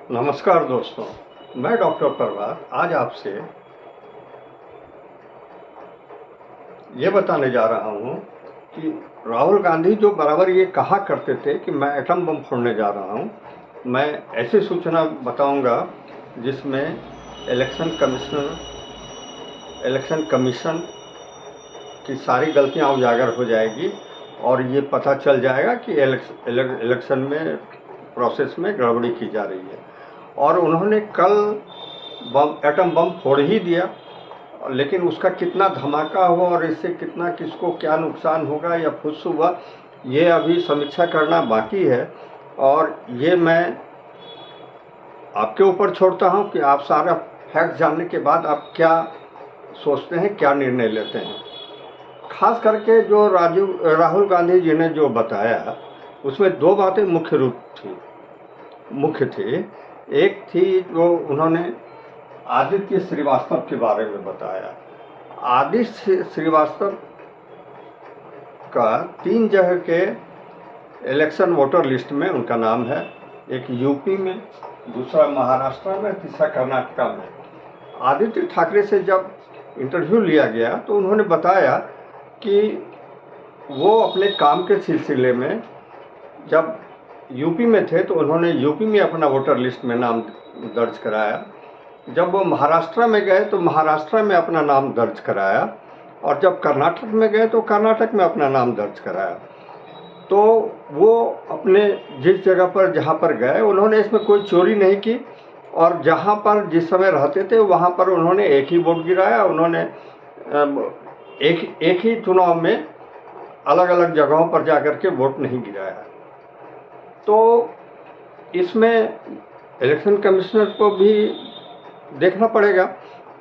नमस्कार दोस्तों, मैं डॉक्टर प्रभात आज आपसे ये बताने जा रहा हूँ कि राहुल गांधी जो बराबर ये कहा करते थे कि मैं एटम बम फोड़ने जा रहा हूँ, मैं ऐसी सूचना बताऊंगा जिसमें इलेक्शन कमीशन की सारी गलतियाँ उजागर हो जाएगी और ये पता चल जाएगा कि इलेक्शन में प्रोसेस में गड़बड़ी की जा रही है। और उन्होंने कल एटम बम फोड़ ही दिया, लेकिन उसका कितना धमाका हुआ और इससे कितना किसको क्या नुकसान होगा या फुस हुआ, ये अभी समीक्षा करना बाकी है। और ये मैं आपके ऊपर छोड़ता हूँ कि आप सारा फैक्ट जानने के बाद आप क्या सोचते हैं, क्या निर्णय लेते हैं। खास करके जो राहुल गांधी जी ने जो बताया उसमें दो बातें मुख्य थी। एक थी जो उन्होंने आदित्य श्रीवास्तव के बारे में बताया। आदित्य श्रीवास्तव का 3 जगह के इलेक्शन वोटर लिस्ट में उनका नाम है, एक यूपी में, दूसरा महाराष्ट्र में, तीसरा कर्नाटका में। आदित्य ठाकरे से जब इंटरव्यू लिया गया तो उन्होंने बताया कि वो अपने काम के सिलसिले में जब यूपी में थे तो उन्होंने यूपी में अपना वोटर लिस्ट में नाम दर्ज कराया। जब वो महाराष्ट्र में गए तो महाराष्ट्र में अपना नाम दर्ज कराया, और जब कर्नाटक में गए तो कर्नाटक में अपना नाम दर्ज कराया। तो वो अपने जिस जगह पर जहाँ पर गए उन्होंने इसमें कोई चोरी नहीं की, और जहाँ पर जिस समय रहते थे वहाँ पर उन्होंने एक ही वोट गिराया। उन्होंने एक ही चुनाव में अलग अलग जगहों पर जाकर के वोट नहीं गिराया। तो इसमें इलेक्शन कमिश्नर को भी देखना पड़ेगा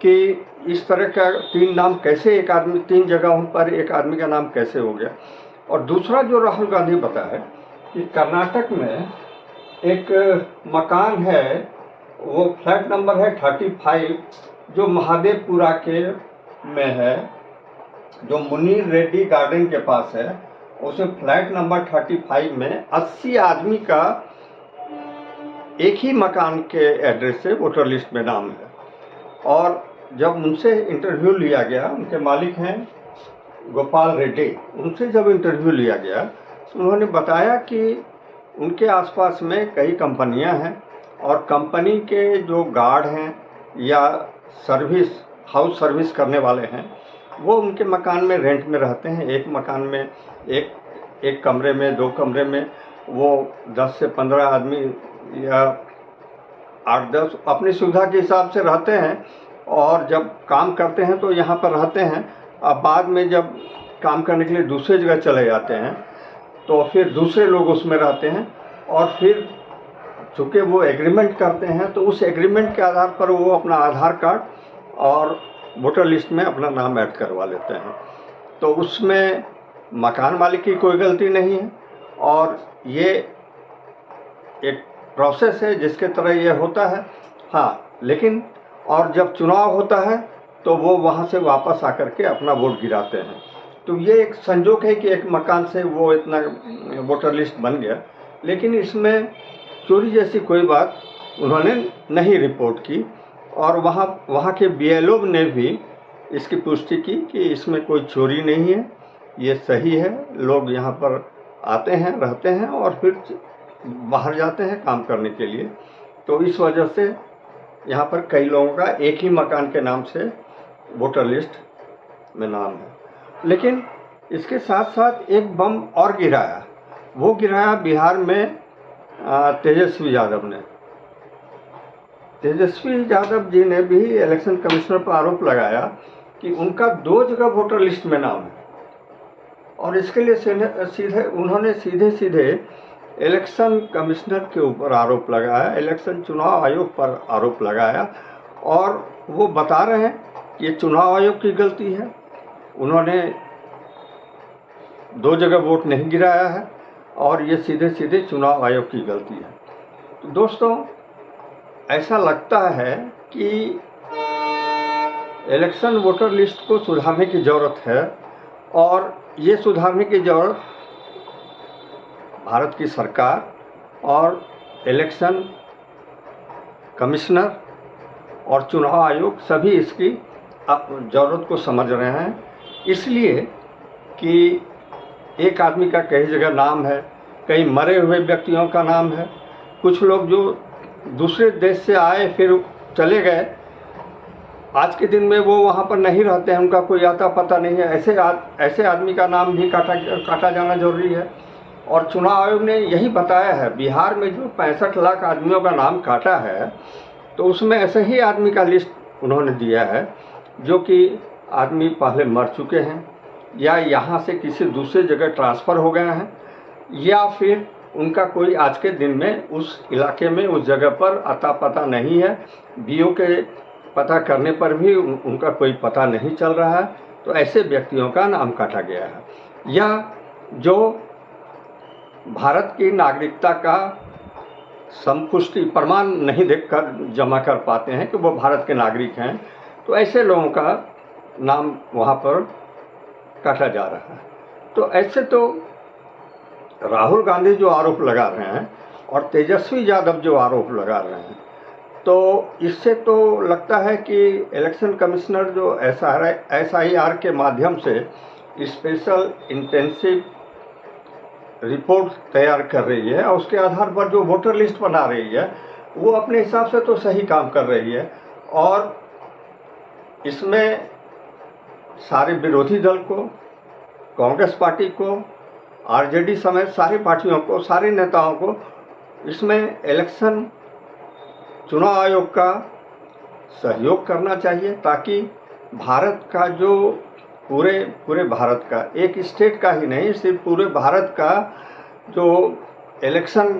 कि इस तरह का 3 नाम कैसे, एक आदमी 3 जगहों पर एक आदमी का नाम कैसे हो गया। और दूसरा जो राहुल गांधी बताया कि कर्नाटक में एक मकान है, वो फ्लैट नंबर है 35, जो महादेवपुरा के में है, जो मुनीर रेड्डी गार्डन के पास है। उसमें फ्लैट नंबर 35 में 80 आदमी का एक ही मकान के एड्रेस से वोटर लिस्ट में नाम है। और जब उनसे इंटरव्यू लिया गया, उनके मालिक हैं गोपाल रेड्डी, उनसे जब इंटरव्यू लिया गया तो उन्होंने बताया कि उनके आसपास में कई कंपनियां हैं, और कंपनी के जो गार्ड हैं या हाउस सर्विस करने वाले हैं, वो उनके मकान में रेंट में रहते हैं। एक मकान में एक कमरे में, 2 कमरे में वो 10 से 15 आदमी या 8-10 अपनी सुविधा के हिसाब से रहते हैं, और जब काम करते हैं तो यहाँ पर रहते हैं। अब बाद में जब काम करने के लिए दूसरी जगह चले जाते हैं तो फिर दूसरे लोग उसमें रहते हैं, और फिर चूँकि वो एग्रीमेंट करते हैं तो उस एग्रीमेंट के आधार पर वो अपना आधार कार्ड और वोटर लिस्ट में अपना नाम ऐड करवा लेते हैं। तो उसमें मकान मालिक की कोई गलती नहीं है, और ये एक प्रोसेस है जिसके तरह ये होता है। हाँ, लेकिन और जब चुनाव होता है तो वो वहाँ से वापस आकर के अपना वोट गिराते हैं। तो ये एक संजोग है कि एक मकान से वो इतना वोटर लिस्ट बन गया, लेकिन इसमें चोरी जैसी कोई बात उन्होंने नहीं रिपोर्ट की। और वहाँ के BLO ने भी इसकी पुष्टि की कि इसमें कोई चोरी नहीं है, ये सही है। लोग यहाँ पर आते हैं, रहते हैं और फिर बाहर जाते हैं काम करने के लिए। तो इस वजह से यहाँ पर कई लोगों का एक ही मकान के नाम से वोटर लिस्ट में नाम है। लेकिन इसके साथ साथ एक बम और गिराया, वो गिराया बिहार में तेजस्वी यादव जी ने भी इलेक्शन कमिश्नर पर आरोप लगाया कि उनका 2 जगह वोटर लिस्ट में नाम है, और इसके लिए उन्होंने सीधे इलेक्शन कमिश्नर के ऊपर आरोप लगाया, इलेक्शन चुनाव आयोग पर आरोप लगाया। और वो बता रहे हैं कि ये चुनाव आयोग की गलती है, उन्होंने 2 जगह वोट नहीं गिराया है, और ये सीधे चुनाव आयोग की गलती है। तो दोस्तों, ऐसा लगता है कि इलेक्शन वोटर लिस्ट को सुधारने की ज़रूरत है, और ये सुधारने की ज़रूरत भारत की सरकार और इलेक्शन कमिश्नर और चुनाव आयोग सभी इसकी ज़रूरत को समझ रहे हैं, इसलिए कि एक आदमी का कई जगह नाम है, कई मरे हुए व्यक्तियों का नाम है, कुछ लोग जो दूसरे देश से आए फिर चले गए, आज के दिन में वो वहाँ पर नहीं रहते हैं, उनका कोई आता पता नहीं है, ऐसे आदमी का नाम भी काटा जाना जरूरी है। और चुनाव आयोग ने यही बताया है, बिहार में जो 65 लाख आदमियों का नाम काटा है, तो उसमें ऐसे ही आदमी का लिस्ट उन्होंने दिया है जो कि आदमी पहले मर चुके हैं या यहाँ से किसी दूसरे जगह ट्रांसफ़र हो गए हैं, या फिर उनका कोई आज के दिन में उस इलाके में उस जगह पर अता पता नहीं है, बीओ के पता करने पर भी उनका कोई पता नहीं चल रहा है। तो ऐसे व्यक्तियों का नाम काटा गया है। या जो भारत की नागरिकता का संपुष्टि प्रमाण नहीं देखकर जमा कर पाते हैं कि वो भारत के नागरिक हैं, तो ऐसे लोगों का नाम वहाँ पर काटा जा रहा है। तो ऐसे तो राहुल गांधी जो आरोप लगा रहे हैं और तेजस्वी यादव जो आरोप लगा रहे हैं, तो इससे तो लगता है कि इलेक्शन कमिश्नर जो SIR के माध्यम से स्पेशल इंटेंसिव रिपोर्ट तैयार कर रही है और उसके आधार पर जो वोटर लिस्ट बना रही है वो अपने हिसाब से तो सही काम कर रही है। और इसमें सारे विरोधी दल को, कांग्रेस पार्टी को, RJD समेत सारी पार्टियों को, सारे नेताओं को इसमें इलेक्शन चुनाव आयोग का सहयोग करना चाहिए, ताकि भारत का जो पूरे भारत का, एक स्टेट का ही नहीं, सिर्फ पूरे भारत का जो इलेक्शन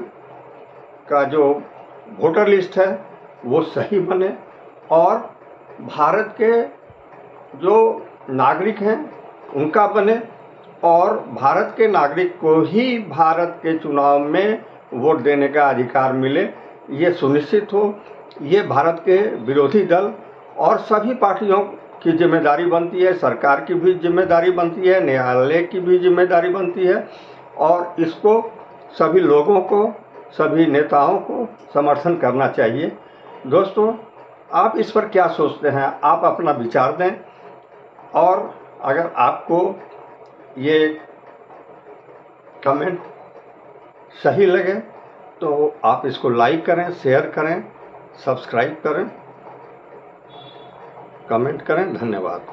का जो वोटर लिस्ट है वो सही बने और भारत के जो नागरिक हैं उनका बने और भारत के नागरिक को ही भारत के चुनाव में वोट देने का अधिकार मिले, ये सुनिश्चित हो। ये भारत के विरोधी दल और सभी पार्टियों की जिम्मेदारी बनती है, सरकार की भी जिम्मेदारी बनती है, न्यायालय की भी जिम्मेदारी बनती है और इसको सभी लोगों को, सभी नेताओं को समर्थन करना चाहिए। दोस्तों, आप इस पर क्या सोचते हैं? आप अपना विचार दें और अगर आपको ये कमेंट सही लगे तो आप इसको लाइक करें, शेयर करें, सब्सक्राइब करें, कमेंट करें। धन्यवाद।